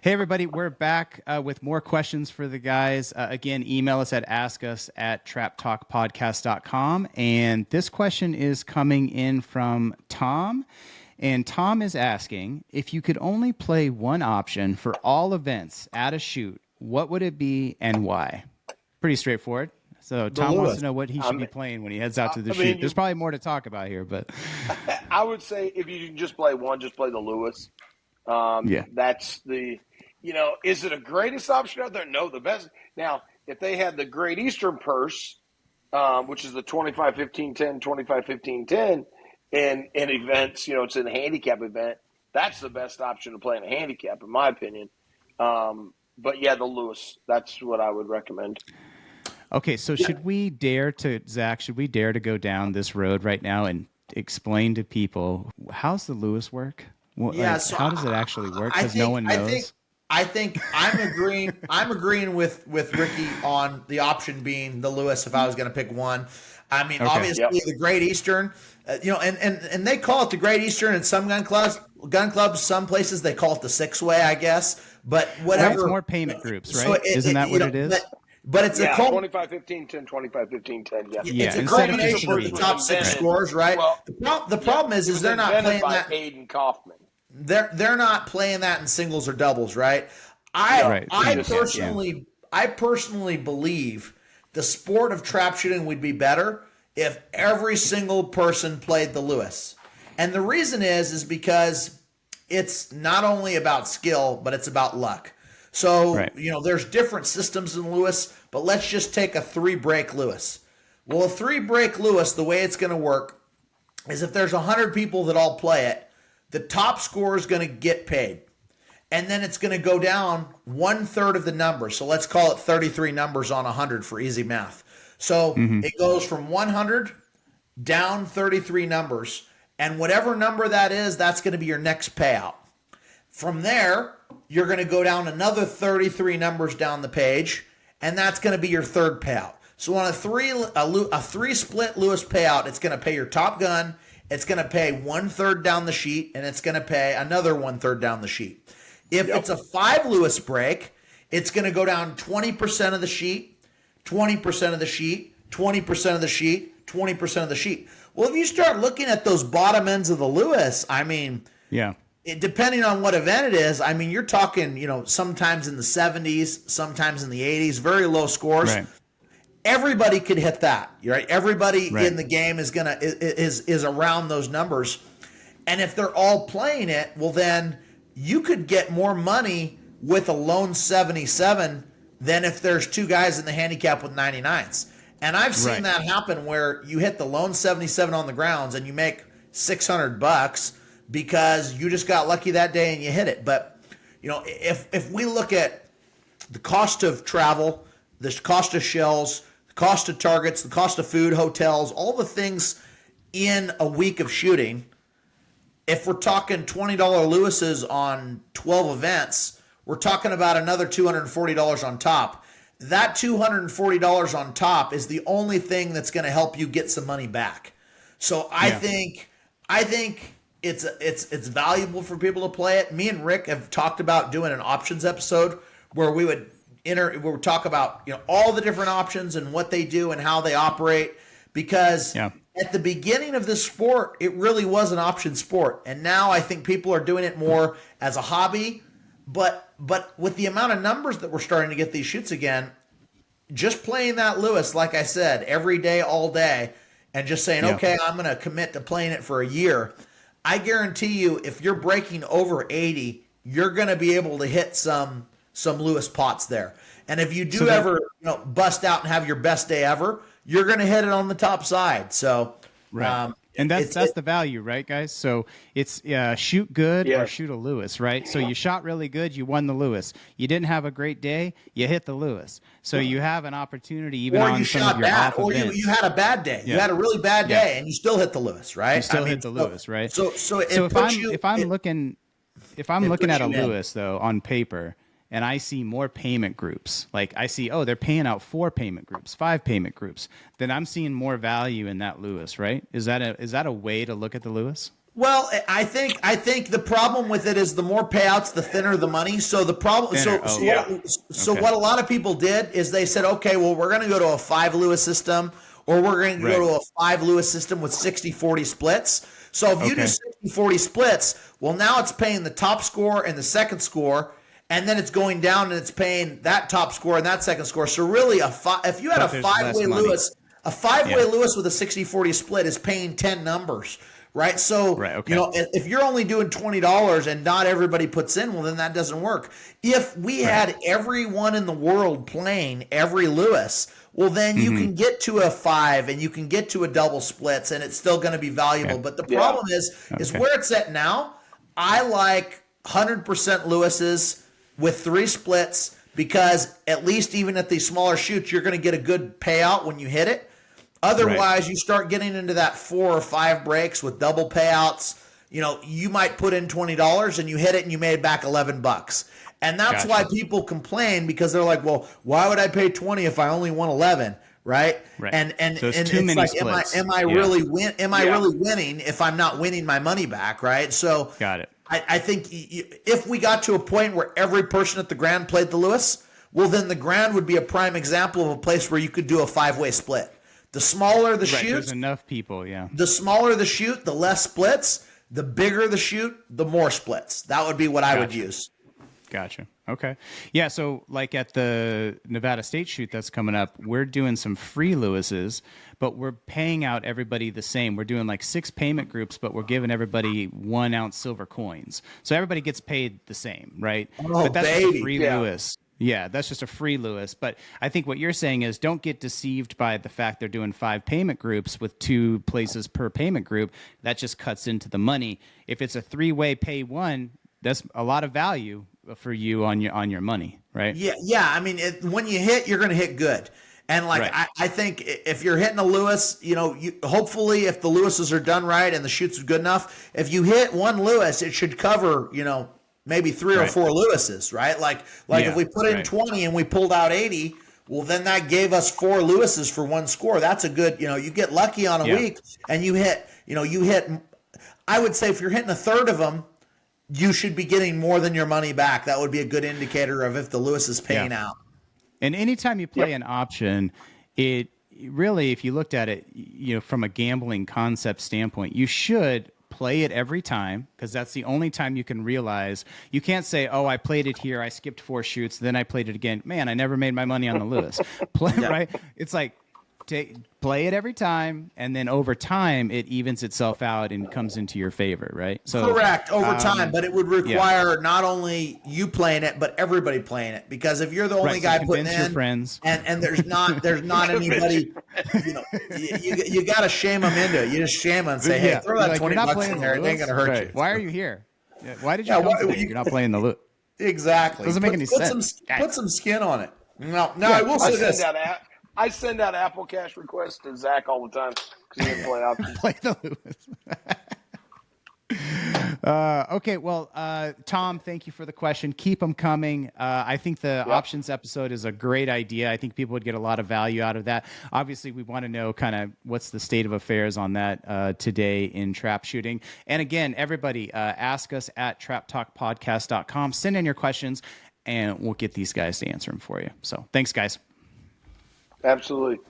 Hey, everybody, we're back with more questions for the guys. Again, email us at askus@traptalkpodcast.com. And this question is coming in from Tom. And Tom is asking, if you could only play one option for all events at a shoot, what would it be and why? Pretty straightforward. So Tom wants to know what he should be playing when he heads out to the shoot. There's probably more to talk about here, but I would say if you can just play one, just play the Lewis. That's the, is it a greatest option out there? No, the best. Now, if they had the Great Eastern Purse, which is the 25, 15, 10, 25, 15, 10, in events, it's a handicap event, that's the best option to play in a handicap, in my opinion. But yeah, the Lewis, that's what I would recommend. Okay, so should we dare to go down this road right now and explain to people how's the Lewis work? How does it actually work? Because no one knows. I think I'm agreeing. I'm agreeing with Ricky on the option being the Lewis. If I was going to pick one, I mean, obviously the Great Eastern, and they call it the Great Eastern in some gun clubs. Some places they call it the six-way, I guess. But whatever. It's more payment groups, right? So Isn't that what it is? But it's a 25, 15, 10, 25, 15, 10. It's a culmination of the top six scores, right? Well, the problem is they're not playing that. Aiden Kaufman. They're not playing that in singles or doubles, right? I personally believe the sport of trap shooting would be better if every single person played the Lewis. And the reason is because it's not only about skill, but it's about luck. So, there's different systems in Lewis, but let's just take a 3-break Lewis. Well, a 3-break Lewis, the way it's going to work is if there's 100 people that all play it, the top scorer is going to get paid. And then it's going to go down 1/3 of the number. So let's call it 33 numbers on 100 for easy math. So it goes from 100 down 33 numbers. And whatever number that is, that's going to be your next payout. From there, you're going to go down another 33 numbers down the page, and that's going to be your third payout. So on a three split Lewis payout, it's going to pay your top gun, it's going to pay 1/3 down the sheet, and it's going to pay another 1/3 down the sheet. If it's a 5 Lewis break, it's going to go down 20% of the sheet, 20% of the sheet, 20% of the sheet, 20% of the sheet. Well, if you start looking at those bottom ends of the Lewis, I mean, depending on what event it is, I mean, you're talking, sometimes in the 70s, sometimes in the 80s, very low scores. Right. Everybody could hit that, right? Everybody in the game is is around those numbers, and if they're all playing it, well, then you could get more money with a lone 77 than if there's two guys in the handicap with 99s. And I've seen that happen where you hit the lone 77 on the grounds and you make $600 because you just got lucky that day and you hit it. But if we look at the cost of travel, the cost of shells, the cost of targets, the cost of food, hotels, all the things in a week of shooting, if we're talking $20 Lewis's on 12 events, we're talking about another $240 on top. That $240 on top is the only thing that's going to help you get some money back. So I think it's valuable for people to play it. Me and Rick have talked about doing an options episode where we would talk about all the different options and what they do and how they operate, because at the beginning of this sport, it really was an option sport. And now I think people are doing it more as a hobby. But with the amount of numbers that we're starting to get these shoots again, just playing that Lewis, like I said, every day, all day, and just saying, okay, I'm going to commit to playing it for a year, I guarantee you if you're breaking over 80, you're going to be able to hit some Lewis pots there. And if you do ever bust out and have your best day ever, you're going to hit it on the top side. So, and that's the value, right, guys? So it's shoot good or shoot a Lewis, right? So you shot really good, you won the Lewis. You didn't have a great day, you hit the Lewis. So you have an opportunity even on some of your off events. Or you had a bad day. You had a really bad day, and you still hit the Lewis, right? You still hit the Lewis, right? So if I'm looking at a Lewis though on paper, and I see more payment groups, like I see, they're paying out 4 payment groups, 5 payment groups, then I'm seeing more value in that Lewis, right? Is that a way to look at the Lewis? Well, I think the problem with it is the more payouts, the thinner the money. So the problem, what a lot of people did is they said, okay, well, we're going to go to a 5 Lewis system, or we're going to go to a 5 Lewis system with 60-40 splits. So if you do 60-40 splits, well, now it's paying the top score and the second score, and then it's going down and it's paying that top score and that second score. So really, if you had a 5-way Lewis, Lewis with a 60-40 split is paying 10 numbers. Right. So, if you're only doing $20 and not everybody puts in, well, then that doesn't work. If we had everyone in the world playing every Lewis, well, then you can get to a 5 and you can get to a double splits and it's still going to be valuable. Okay. But the problem is where it's at now. I like 100% Lewis's with 3 splits because at least even at these smaller shoots, you're going to get a good payout when you hit it. Otherwise, you start getting into that 4 or 5 breaks with double payouts. You might put in $20 and you hit it and you made back $11. And that's why people complain, because they're like, well, why would I pay 20 if I only won 11? Right. And so it's too many like, splits. am I really really winning if I'm not winning my money back? Right. So got it. I think if we got to a point where every person at the Grand played the Lewis, well, then the Grand would be a prime example of a place where you could do a 5-way split. The smaller the shoot, there's enough people, the smaller the shoot, the less splits. The bigger the shoot, the more splits. That would be what I would use. Gotcha. Okay. Yeah, so like at the Nevada State shoot that's coming up, we're doing some free Lewises, but we're paying out everybody the same. We're doing like 6 payment groups, but we're giving everybody 1-ounce silver coins. So everybody gets paid the same, right? Oh, but that's baby. a free Lewis. Yeah, that's just a free Lewis. But I think what you're saying is don't get deceived by the fact they're doing 5 payment groups with 2 places per payment group. That just cuts into the money. If it's a 3-way pay one, that's a lot of value for you on your money, right? Yeah. I mean, when you hit, you're going to hit good. And I think if you're hitting a Lewis, hopefully if the Lewises are done right and the shoots are good enough, if you hit one Lewis, it should cover, maybe 3 or 4 Lewises, right? Like if we put in 20 and we pulled out 80, well, then that gave us 4 Lewises for one score. That's a good, you get lucky on a week and you hit, I would say if you're hitting a third of them, you should be getting more than your money back. That would be a good indicator of if the Lewis is paying out. And anytime you play an option, it really, if you looked at it, from a gambling concept standpoint, you should play it every time, because that's the only time you can realize. You can't say, oh, I played it here, I skipped 4 shoots, then I played it again. Man, I never made my money on the Lewis. Right? It's like, play it every time, and then over time it evens itself out and comes into your favor, right? So correct, over time, but it would require not only you playing it, but everybody playing it. Because if you're the only guy putting in, your friends, and there's not anybody, you got to shame them into it. You just shame them and say, hey, throw that $20 in there. It ain't gonna hurt you. Why are you here? Why did you come today? You're not playing the loot. Exactly. Doesn't make any sense. Put some skin on it. No, I will say this. I send out Apple Cash requests to Zach all the time because he didn't play options. Play the Lewis. Okay, well, Tom, thank you for the question. Keep them coming. I think the options episode is a great idea. I think people would get a lot of value out of that. Obviously, we want to know kind of what's the state of affairs on that today in trap shooting. And again, everybody, ask us at traptalkpodcast.com. Send in your questions, and we'll get these guys to answer them for you. So thanks, guys. Absolutely.